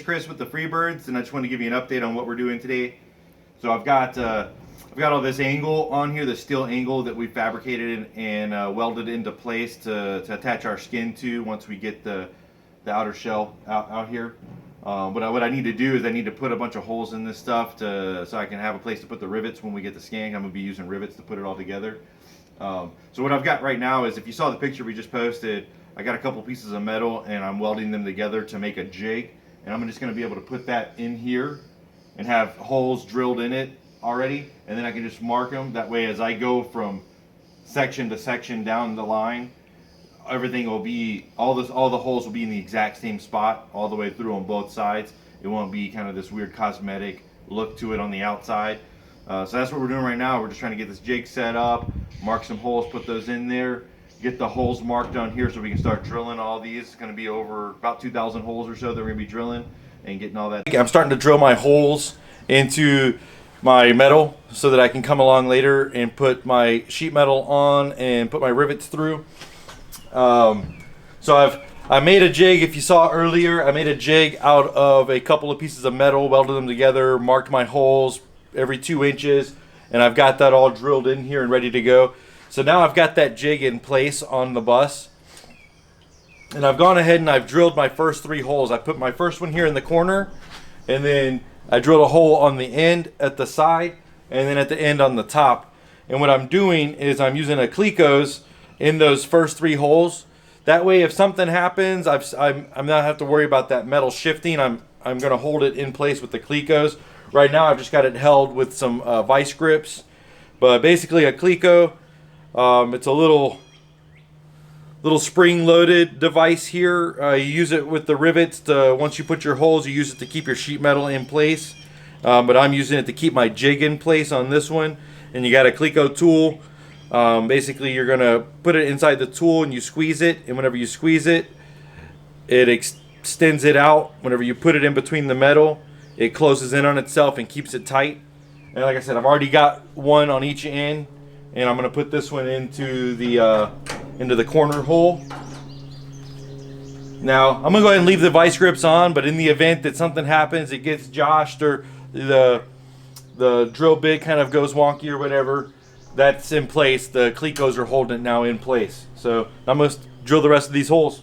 Chris with the Freebirds, and I just want to give you an update on what we're doing today. So I've got all this angle on here, the steel angle that we fabricated and welded into place to attach our skin to once we get the outer shell out here. What I need to do is I need to put a bunch of holes in this stuff so I can have a place to put the rivets when we get the skin. I'm going to be using rivets to put it all together. So what I've got right now is, if you saw the picture we just posted, I got a couple pieces of metal and I'm welding them together to make a jig. And I'm just going to be able to put that in here and have holes drilled in it already. And then I can just mark them. That way, as I go from section to section down the line, everything will be, all the holes will be in the exact same spot all the way through on both sides. It won't be kind of this weird cosmetic look to it on the outside. So that's what we're doing right now. We're just trying to get this jig set up, mark some holes, put those in there, get the holes marked down here so we can start drilling all these. It's going to be over about 2,000 holes or so that we're going to be drilling and getting all that. I'm starting to drill my holes into my metal so that I can come along later and put my sheet metal on and put my rivets through. So I made a jig. If you saw earlier, I made a jig out of a couple of pieces of metal, welded them together, marked my holes every 2 inches, and I've got that all drilled in here and ready to go. So now I've got that jig in place on the bus, and I've gone ahead and I've drilled my first 3 holes. I put my first one here in the corner, and then I drilled a hole on the end at the side, and then at the end on the top. And what I'm doing is I'm using a Clecos in those first 3 holes. That way, if something happens, I'm not have to worry about that metal shifting. I'm going to hold it in place with the Clecos. Right now, I've just got it held with some vice grips. But basically, a Cleco. It's a little spring-loaded device here. You use it with the rivets to, once you put your holes, you use it to keep your sheet metal in place. But I'm using it to keep my jig in place on this one. And you got a Cleco tool. Basically, you're gonna put it inside the tool and you squeeze it. And whenever you squeeze it, it extends it out. Whenever you put it in between the metal, it closes in on itself and keeps it tight. And like I said, I've already got one on each end. And I'm going to put this one into the corner hole. Now, I'm going to go ahead and leave the vice grips on, but in the event that something happens, it gets joshed or the drill bit kind of goes wonky or whatever, that's in place. The Clecos are holding it now in place. So I'm going to drill the rest of these holes.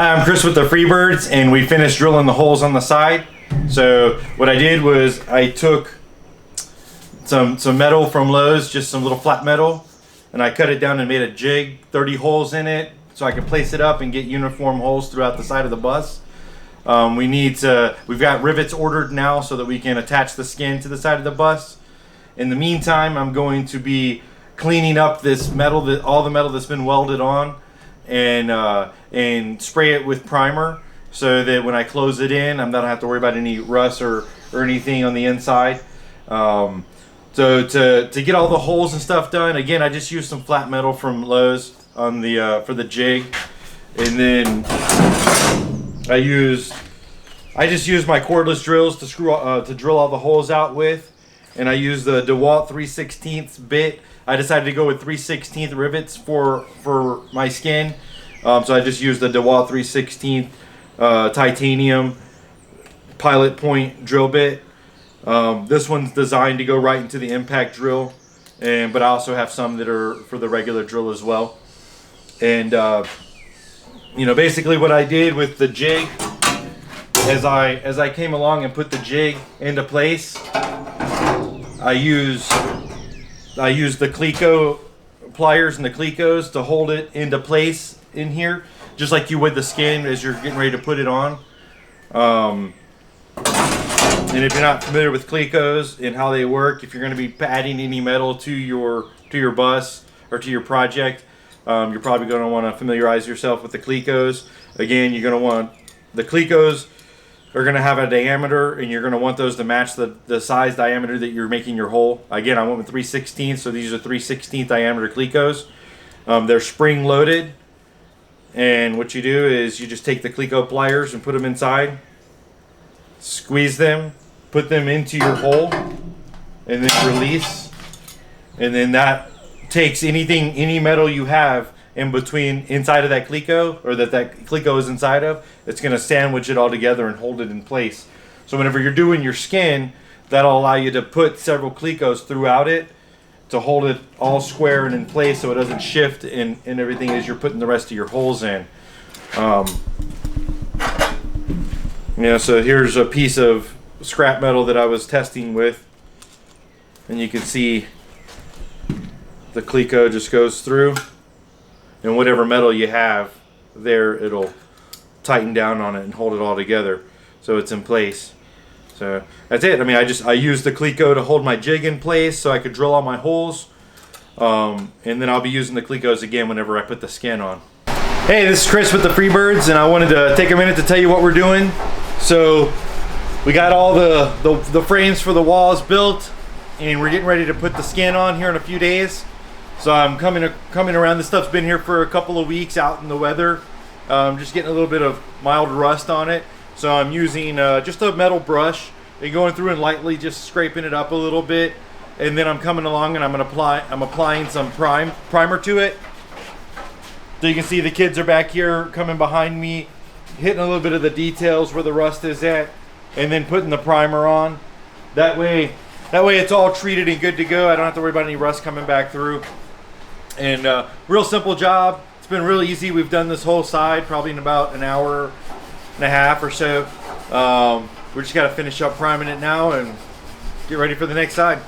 Hi, I'm Chris with the Freebirds, and we finished drilling the holes on the side. So what I did was I took some metal from Lowe's, just some little flat metal, and I cut it down and made a jig, 30 holes in it, so I could place it up and get uniform holes throughout the side of the bus. We've got rivets ordered now so that we can attach the skin to the side of the bus. In the meantime, I'm going to be cleaning up this metal, all the metal that's been welded on, and spray it with primer so that when I close it in, I'm not have to worry about any rust or anything on the inside. So to get all the holes and stuff done, again, I just used some flat metal from Lowe's on the for the jig, and then I just used my cordless drills to drill all the holes out with, and I used the DeWalt 3/16 bit. I decided to go with 3/16 rivets for my skin, so I just used the DeWalt 3/16 titanium pilot point drill bit. This one's designed to go right into the impact drill, but I also have some that are for the regular drill as well. And you know, basically what I did with the jig, as I came along and put the jig into place, I used the Cleco pliers and the Clecos to hold it into place in here, just like you would the skin as you're getting ready to put it on. And if you're not familiar with Clecos and how they work, if you're going to be adding any metal to your bus or to your project, you're probably going to want to familiarize yourself with the Clecos. Again, you're going to want the Clecos are going to have a diameter, and you're going to want those to match the size diameter that you're making your hole. Again, I went with 3/16, so these are 3/16 diameter Clecos. They're spring loaded, and what you do is you just take the Cleco pliers and put them inside, squeeze them, put them into your hole, and then release. And then that takes any metal you have in between inside of that Cleco, or that Cleco is inside of, it's going to sandwich it all together and hold it in place. So whenever you're doing your skin, that'll allow you to put several Clecos throughout it to hold it all square and in place so it doesn't shift and everything as you're putting the rest of your holes in. Yeah, so here's a piece of scrap metal that I was testing with, and you can see the Cleco just goes through, and whatever metal you have there, it'll tighten down on it and hold it all together so it's in place. So that's it. I mean, I used the Cleco to hold my jig in place so I could drill all my holes, and then I'll be using the Clecos again whenever I put the skin on. Hey, this is Chris with the Freebirds, and I wanted to take a minute to tell you what we're doing. So we got all the frames for the walls built, and we're getting ready to put the skin on here in a few days. So I'm coming around. This stuff's been here for a couple of weeks out in the weather. Just getting a little bit of mild rust on it. So I'm using just a metal brush and going through and lightly just scraping it up a little bit. And then I'm coming along and I'm applying some primer to it. So you can see the kids are back here coming behind me, hitting a little bit of the details where the rust is at, and then putting the primer on. That way it's all treated and good to go. I don't have to worry about any rust coming back through. And real simple job. It's been real easy. We've done this whole side probably in about an hour and a half or so. We just got to finish up priming it now and get ready for the next side.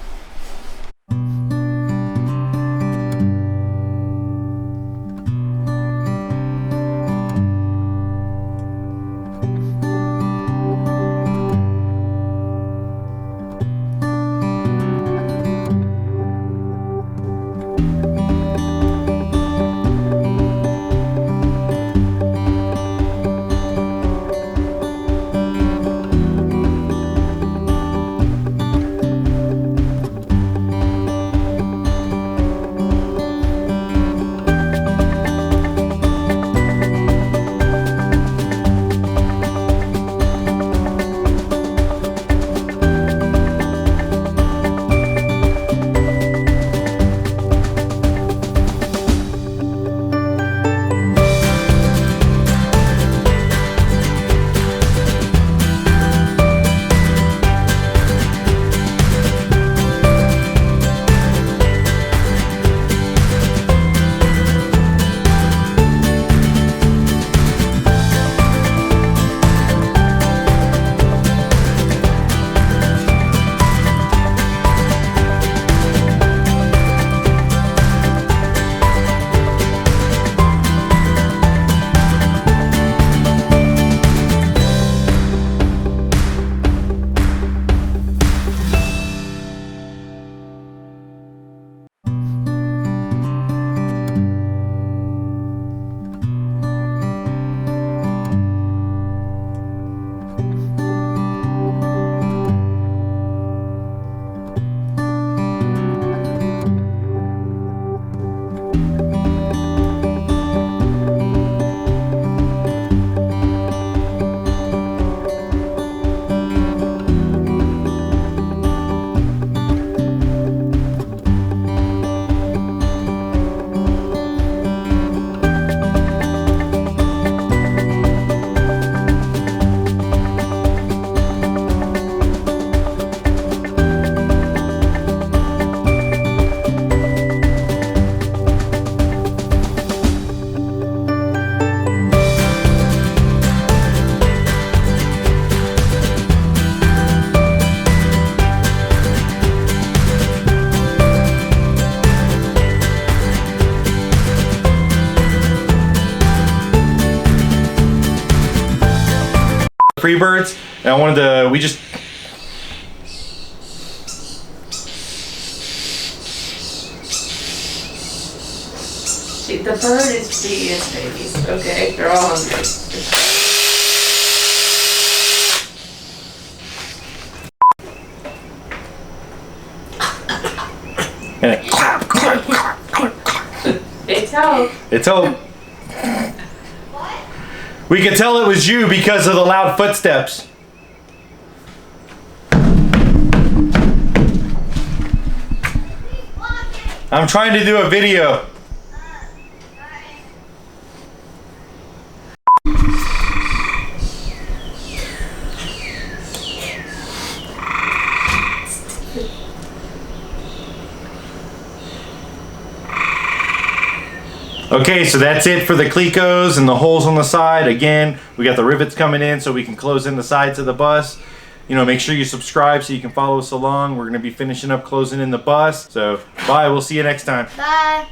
Freebirds, and I wanted to, we just, the bird is feeding its babies. Okay, they're all hungry. It's hope. it's hope. We could tell it was you because of the loud footsteps. I'm trying to do a video. Okay, so that's it for the clecos and the holes on the side. Again, we got the rivets coming in so we can close in the sides of the bus. You know, make sure you subscribe so you can follow us along. We're going to be finishing up closing in the bus. So, bye. We'll see you next time. Bye.